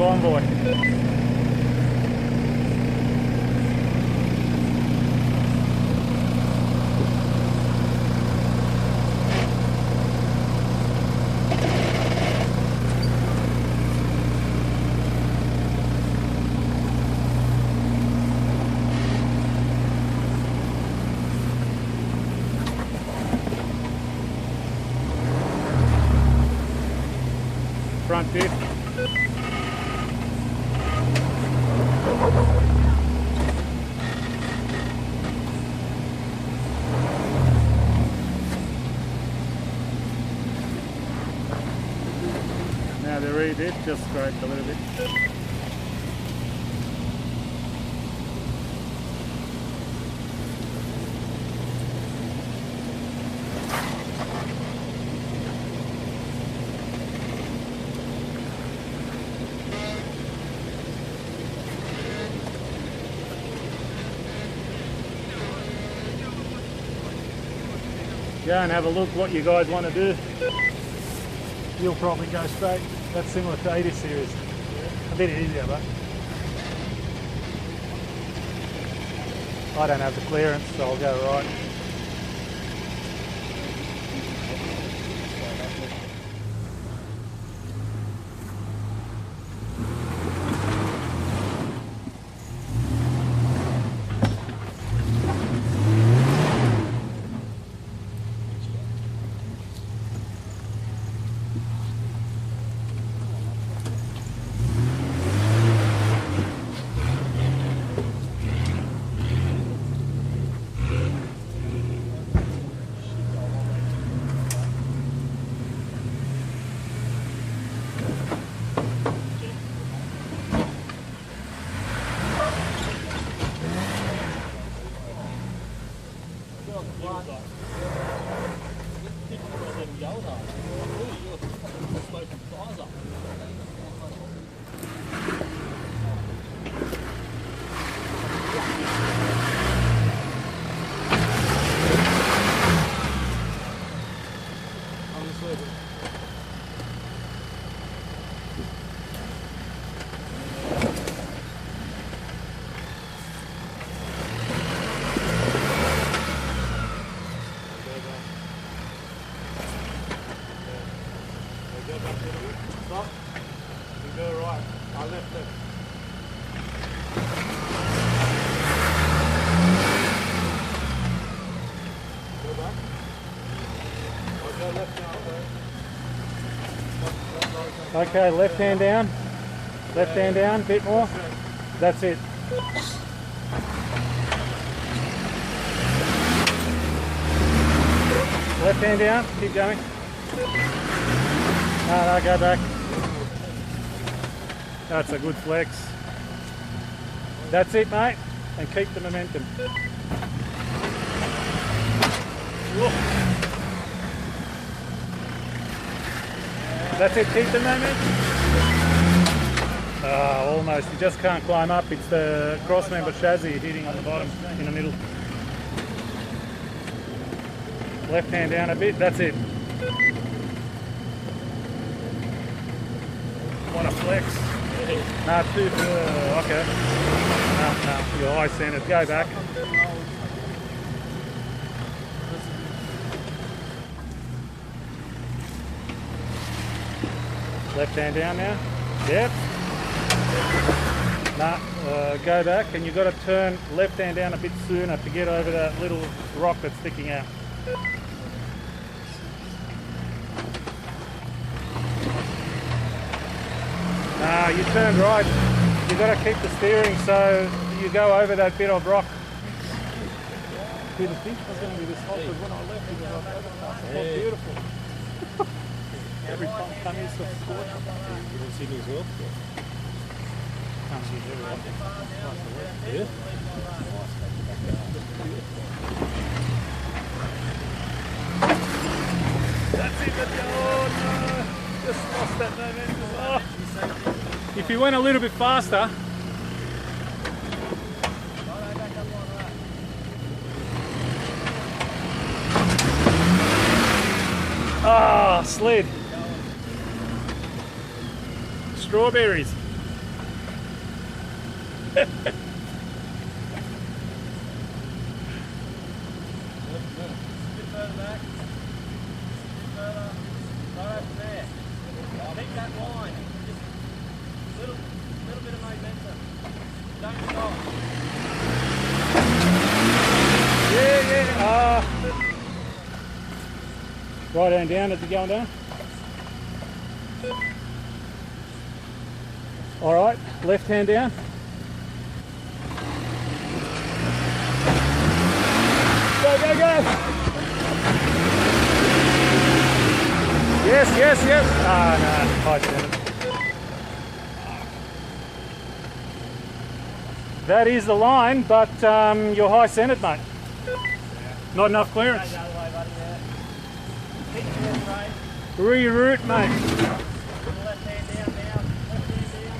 convoy. Front diff. Now the rear diff just scraped a little bit. Go and have a look what you guys want to do. You'll probably go straight. That's similar to 80 series. A bit easier, but I don't have the clearance, so I'll go right. Stop. You go right. I left it. Go back. I'll go left now. Okay, left hand down. Left hand down, a bit more. That's it. Left hand down, keep going. No, go back. That's a good flex. That's it, mate. And keep the momentum. That's it, keep the momentum. Almost. You just can't climb up. It's the cross member chassis hitting on the bottom in the middle. Left hand down a bit. That's it. Want to flex? No, too. Okay. No, you're high centered. Go back. Left hand down now. Yep. No, go back, and you've got to turn left hand down a bit sooner to get over that little rock that's sticking out. You turn right. You've got to keep the steering so you go over that bit of rock. Didn't think it was going to be this hot, but when I left it was like, beautiful. Every time I come here, it's a scorch. You didn't see me as well? Comes here very often. Yeah? That's it, but oh no! Just lost that momentum. Oh. If you went a little bit faster. Ah, slid. Strawberries. further back. Further. Right over there. Keep that line. Just little bit of momentum. Don't stop. Yeah. Right hand down. Is it going down? All right. Left hand down. Go, go, go! Yes. Ah, no, high centered. That is the line, but you're high centered, mate. Not enough clearance. The other way, buddy, yeah. Keep your left right. Reroute, mate. Put the left hand down now. Left hand down.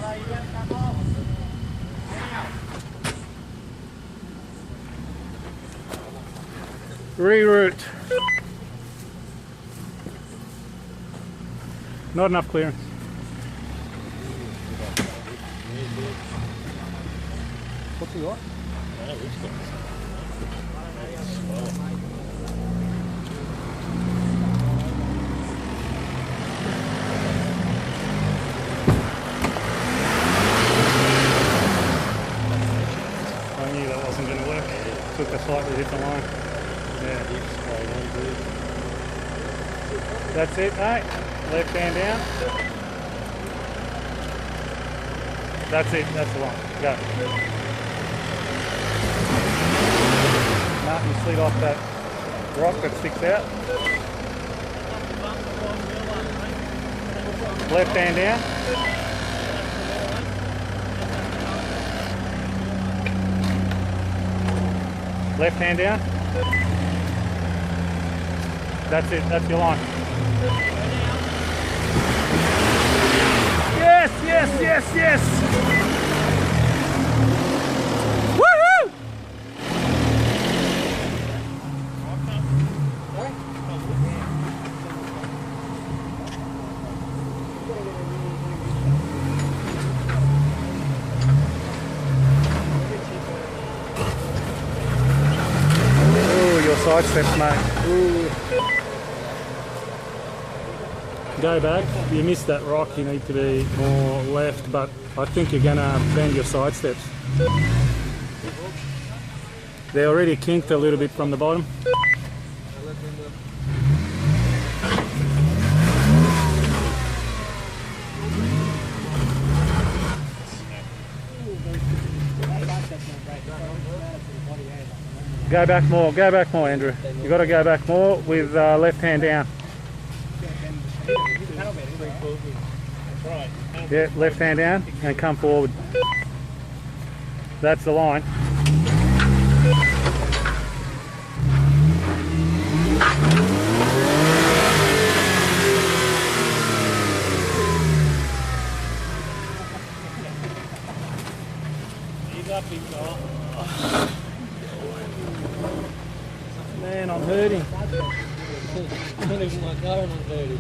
Right, you got to come off. Now. Reroute. Not enough clearance. What's he got? I knew that wasn't going to work. Took a slightly different line. Yeah. That's it, mate. Left hand down. That's it, that's the line. Go. No, you slid off that rock that sticks out. Left hand down. Left hand down. That's it, that's your line. Yes! Woohoo! Ooh, your side steps, mate. Ooh. Go back. You missed that rock. You need to be more left, but I think you're going to bend your side steps. They're already kinked a little bit from the bottom. Go back more, Andrew. You've got to go back more with left hand down. Yeah, left hand down and come forward. That's the line. Man, I'm hurting. Not even like going on 30.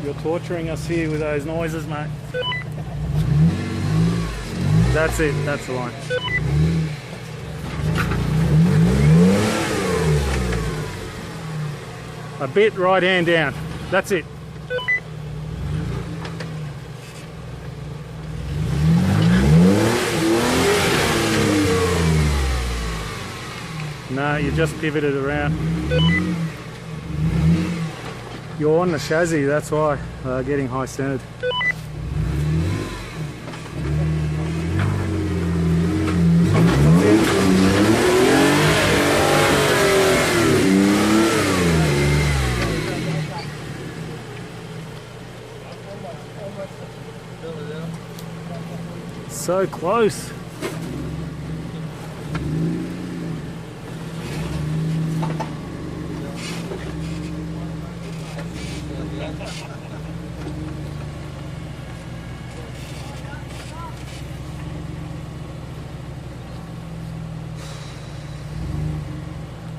You're torturing us here with those noises, mate. That's it, that's the line. A bit right hand down. That's it. No, you just pivoted around. You're on the chassis, that's why getting high centered. So close.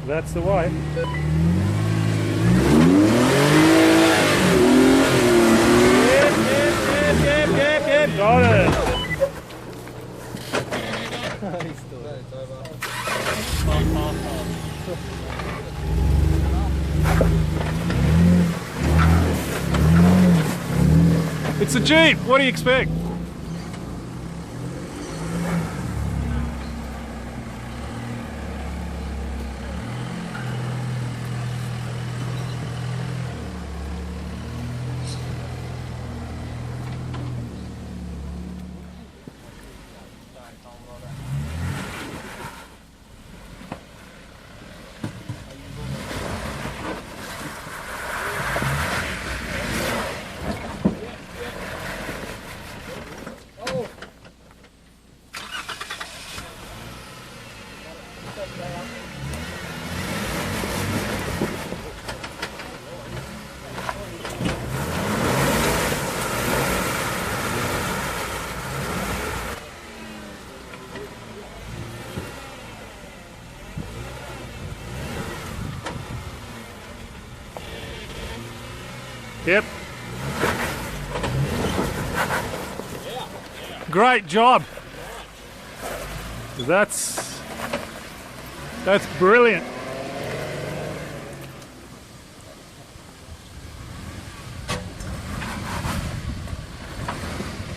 That's the way. Yep. Got it. It's a Jeep. What do you expect? Yep. Great job. That's brilliant.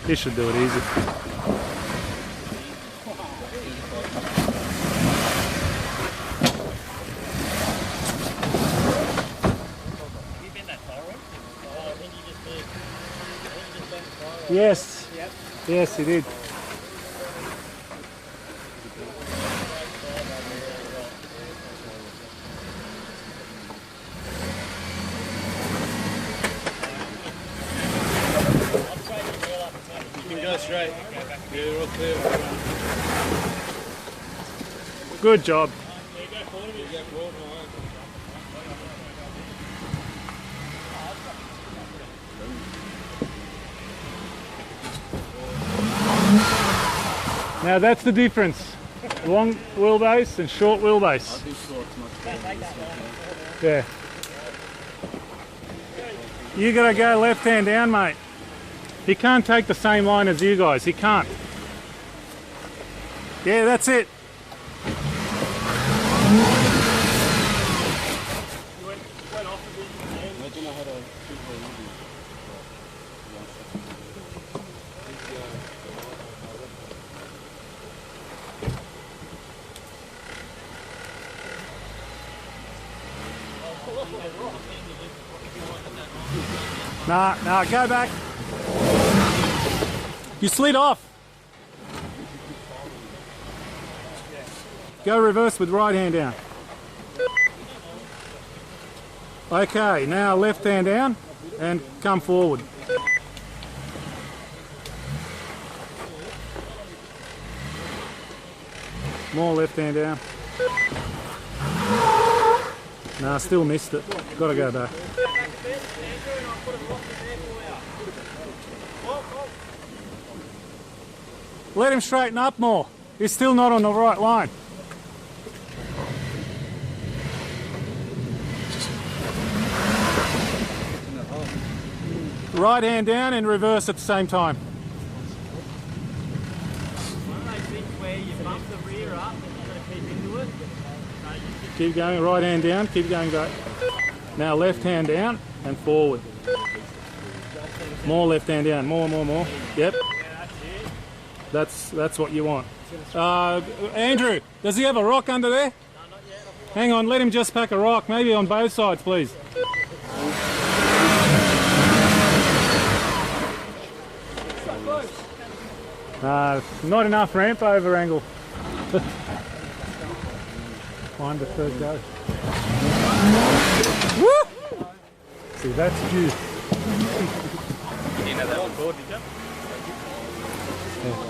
He should do it easy. Yes. Yep. Yes, he did. You can go straight. Yeah, real clear. Good job. Now that's the difference. Long wheelbase and short wheelbase. Yeah. You gotta go left hand down, mate. He can't take the same line as you guys. He can't. Yeah, that's it. Nah, go back. You slid off. Go reverse with right hand down. Okay, now left hand down and come forward. More left hand down. Nah, still missed it. Gotta go back. Let him straighten up more. He's still not on the right line. Right hand down and reverse at the same time. One of those things where you bump the rear up and you've got to keep into it. Keep going, right hand down, keep going back. Now left hand down and forward. More left hand down, more. Yep. That's what you want. Andrew, does he have a rock under there? No, not yet. Hang on, let him just pack a rock, maybe on both sides, please. Not enough ramp over angle. Find the third go. Woo! See, that's juice. You didn't have that on board, did you? Yeah.